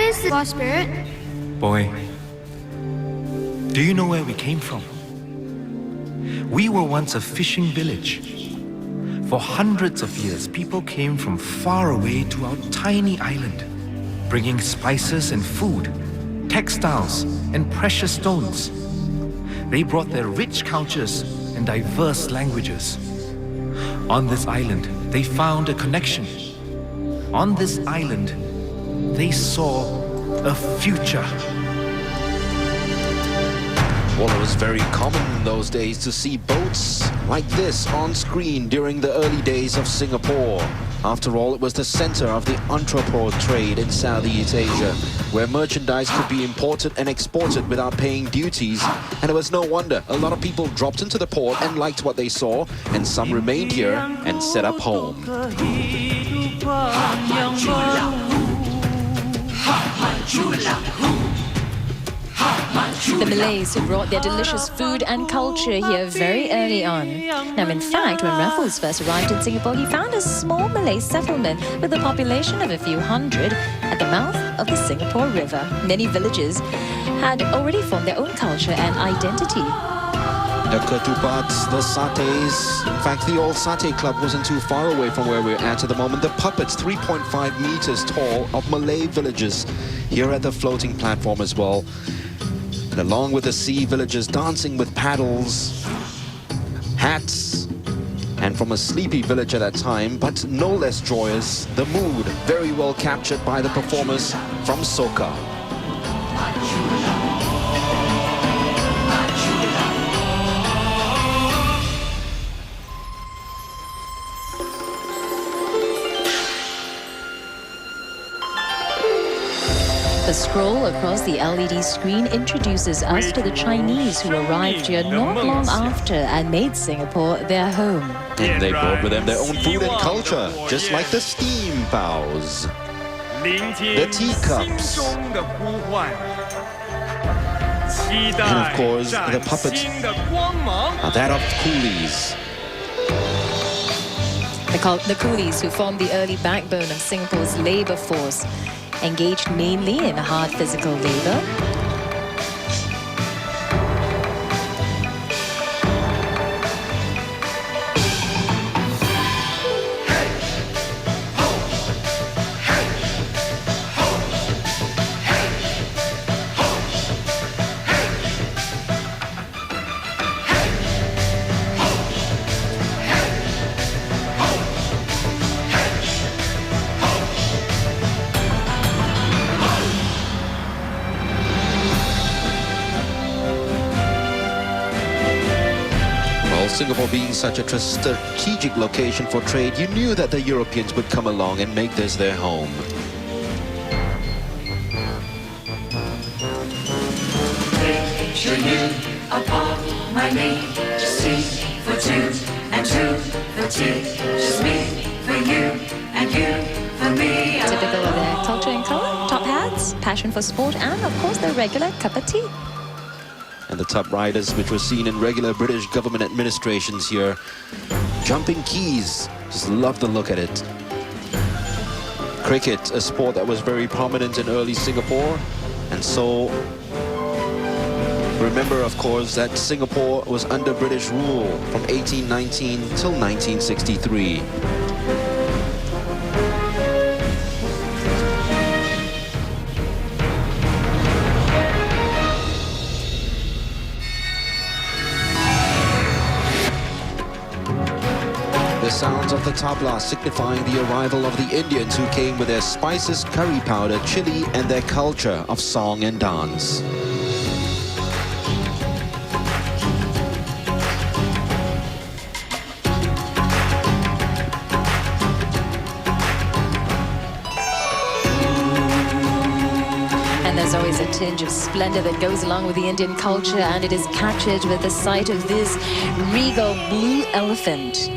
What is the lost spirit? Boy, do you know where we came from? We were once a fishing village. For hundreds of years, people came from far away to our tiny island, bringing spices and food, textiles and precious stones. They brought their rich cultures and diverse languages. On this island, they found a connection. On this island, they saw a future. Well, it was very common in those days to see boats like this on screen during the early days of Singapore. After all, it was the center of the entrepot trade in Southeast Asia, where merchandise could be imported and exported without paying duties. And it was no wonder a lot of people dropped into the port and liked what they saw, and some remained here and set up home. The Malays who brought their delicious food and culture here very early on. Now, in fact, when Raffles first arrived in Singapore, he found a small Malay settlement with a population of a few hundred at the mouth of the Singapore River. Many villages had already formed their own culture and identity. The ketupats, the satés. In fact, the old satay club wasn't too far away from where we're at the moment. The puppets, 3.5 meters tall, of Malay villages here at the floating platform as well. And along with the sea villagers dancing with paddles, hats, and from a sleepy village at that time, but no less joyous, the mood very well captured by the performers from Soka. The scroll across the LED screen introduces us to the Chinese who arrived here not long after and made Singapore their home. And they brought with them their own food and culture, just like the steam bows, the teacups, and of course the puppets are that of coolies. The coolies who formed the early backbone of Singapore's labour force, engaged mainly in hard physical labour. Singapore being such a strategic location for trade, you knew that the Europeans would come along and make this their home. Picture you upon my knee, just tea for two and two for tea, just me for you and you for me. Typical of their culture and colour, top hats, passion for sport, and of course their regular cup of tea. And the tub riders, which were seen in regular British government administrations here. Jumping keys, just love the look at it. Cricket, a sport that was very prominent in early Singapore. And so, remember of course that Singapore was under British rule from 1819 till 1963. The sounds of the tabla signifying the arrival of the Indians who came with their spices, curry powder, chili, and their culture of song and dance. And there's always a tinge of splendor that goes along with the Indian culture, and it is captured with the sight of this regal blue elephant.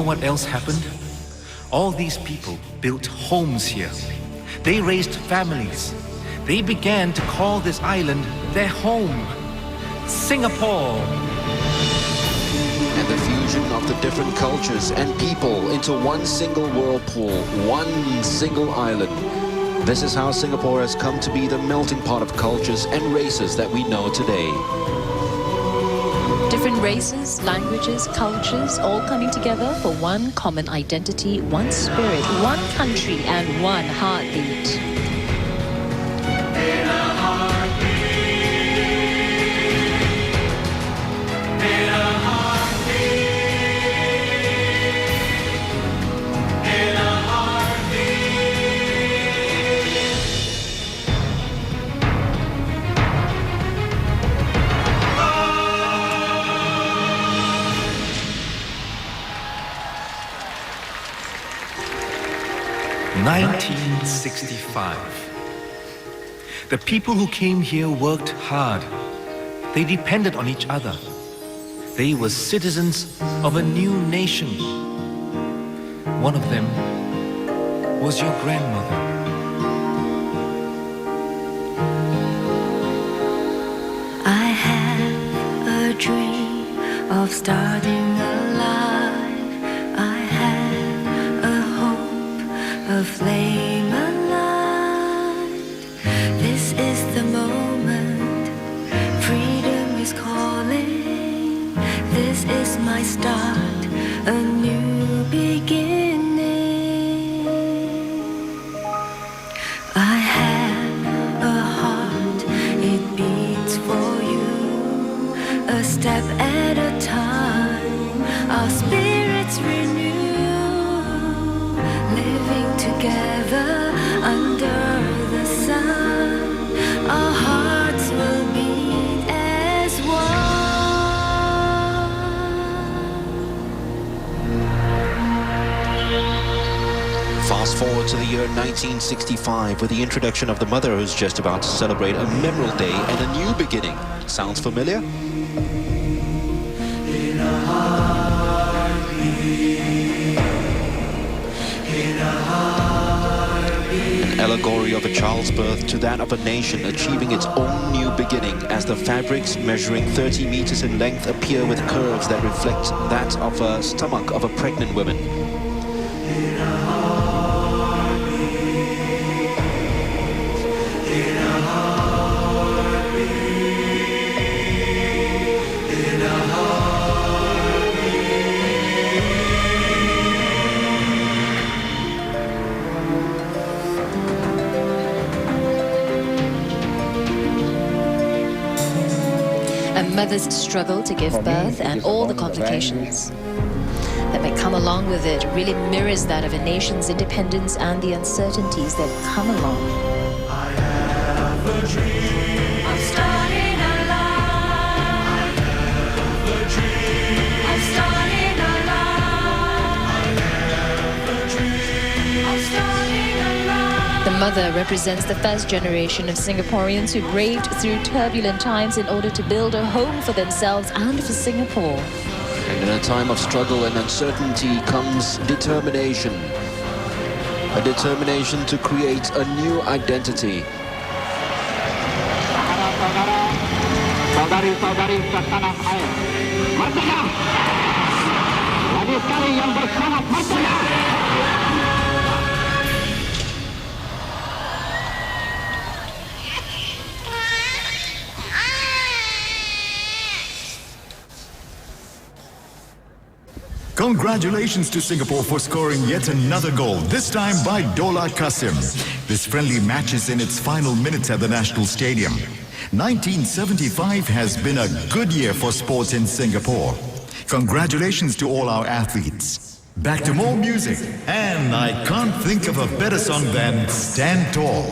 what else happened? All these people built homes here. They raised families. They began to call this island their home. Singapore. And the fusion of the different cultures and people into one single whirlpool, one single island. This is how Singapore has come to be the melting pot of cultures and races that we know today. Different races, languages, cultures, all coming together for one common identity, one spirit, one country, and one heartbeat. In 1965. The people who came here worked hard. They depended on each other. They were citizens of a new nation. One of them was your grandmother. I have a dream of starting a life. I have a hope of flame alive. This is the moment. Freedom is calling. This is my start, a new beginning. I have a heart, it beats for you. A step at a time, our spirits renew. Living together under the sun, our hearts will beat as one. Fast forward to the year 1965 with the introduction of the mother who's just about to celebrate a memorable day and a new beginning. Sounds familiar? An allegory of a child's birth to that of a nation achieving its own new beginning as the fabrics measuring 30 meters in length appear with curves that reflect that of a stomach of a pregnant woman. A mother's struggle to give birth and all the complications that may come along with it really mirrors that of a nation's independence and the uncertainties that come along. I have a dream of starting a life. I have a dream of starting a life. I have a dream of starting a life. The mother represents the first generation of Singaporeans who braved through turbulent times in order to build a home for themselves and for Singapore. And in a time of struggle and uncertainty comes determination. A determination to create a new identity. Saudari-saudari setanah air, merdeka! Lagi sekali yang bersemangat merdeka! Congratulations to Singapore for scoring yet another goal, this time by Dola Qasim. This friendly match is in its final minutes at the National Stadium. 1975 has been a good year for sports in Singapore. Congratulations to all our athletes. Back to more music, and I can't think of a better song than Stand Tall.